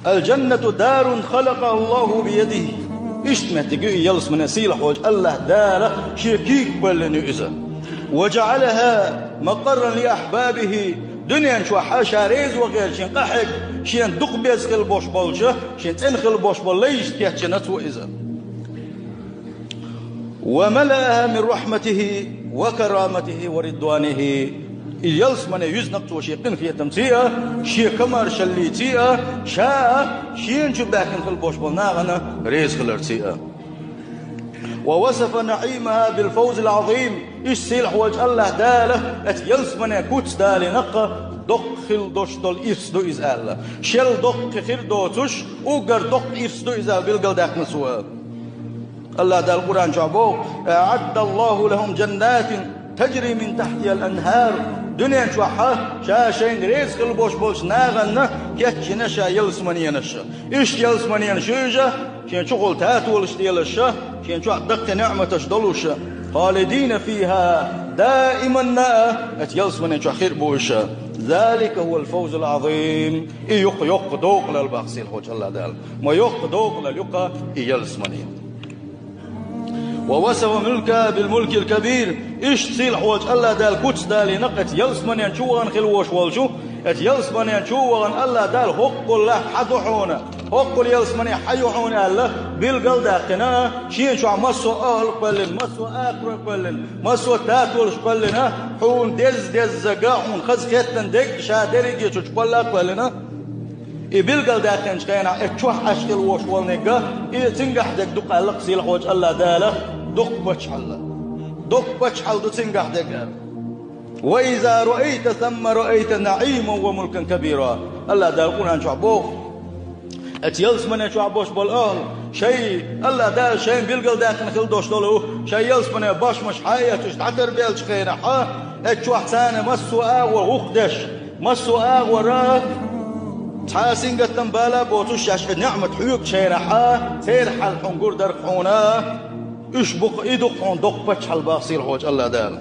الجنة دار خلقها الله بيده. اشتمتقي يلس من أسيل حوج الله دار شيكيك بلنئزة وجعلها مقرا لأحبابه. دنيا شو حاشا ريز وغير شين قحق شين دق بيزخل بوش بولشه شين تنخل بوش بول ليش تيحجنت وإذا وملأها من رحمته وكرامته ورضوانه. يلس من يزنق وشيقين في تمسيئة شي كمر شليتيئة شاء شين شباكين خل بوش بول ناغنا ريز خلرتيئة. ووصف نعيمها بالفوز العظيم. إيش سيلح وجه الله داله يلس من يكوت دالي نقا دق خل دوش دول إرس دو إزال شل دق خير دوتش وقر دق إرس دو إزال بالقل داك نسوه. الله دال القرآن جابوه أعد الله لهم جنات تجري من تحتها الأنهار. دنيا شوحة شاشين ريز خل بوش بوش ناغن كيتش نشا يلس من ينشا. إيش يلس من ينشيجا شين شغل تاتولش ديالشا شين شو دق نعمتش دلوشا خالدين فيها دائما يلس من ينشا خير بوشا. ذلك هو الفوز العظيم. يق دوق للباقسي الحوج الله دال ما يق دوق لليقى يلس من. ووصف ملكه بالملك الكبير. إيش تصيل حوج الله دال كوتس دالي نقت يلس من ينشوغن خلوش والشو يلس من ينشوغن الله دال حق الله حدوحونا حق يلس من يحيوحونا الله بالقل داقنا شين شو مسو أهل قلن مسو آخر قلن مسو تاتولش قلنا حون دز زقاحون خز خيتن دك شادري جيتوش قلا قلنا بالقل داقنا شكينا اتشوح أشكل وش والنقا تنقح دك دق على قصيل حوج الله داله دق بشحل دو تنقح دك. وإذا رأيت ثم رأيت نعيما وملكا كبيرا. الله دال القرآن شعبوه يلس من شعبوش بالأهل شيء الله دال شيء بالقل داخل نخل دوش دولو شيء يلس من باش مش حياة تشتعتر بيلش خينا حا اتشو حسانة مسو آغو غخدش مسو آغو راه تحاسين قد تنبالا بوتوش يشعر نعمة حيوك شينا حا سير حال حنقور درقونا اشبق إدق عن دق بچحل باقصير حوج الله دال.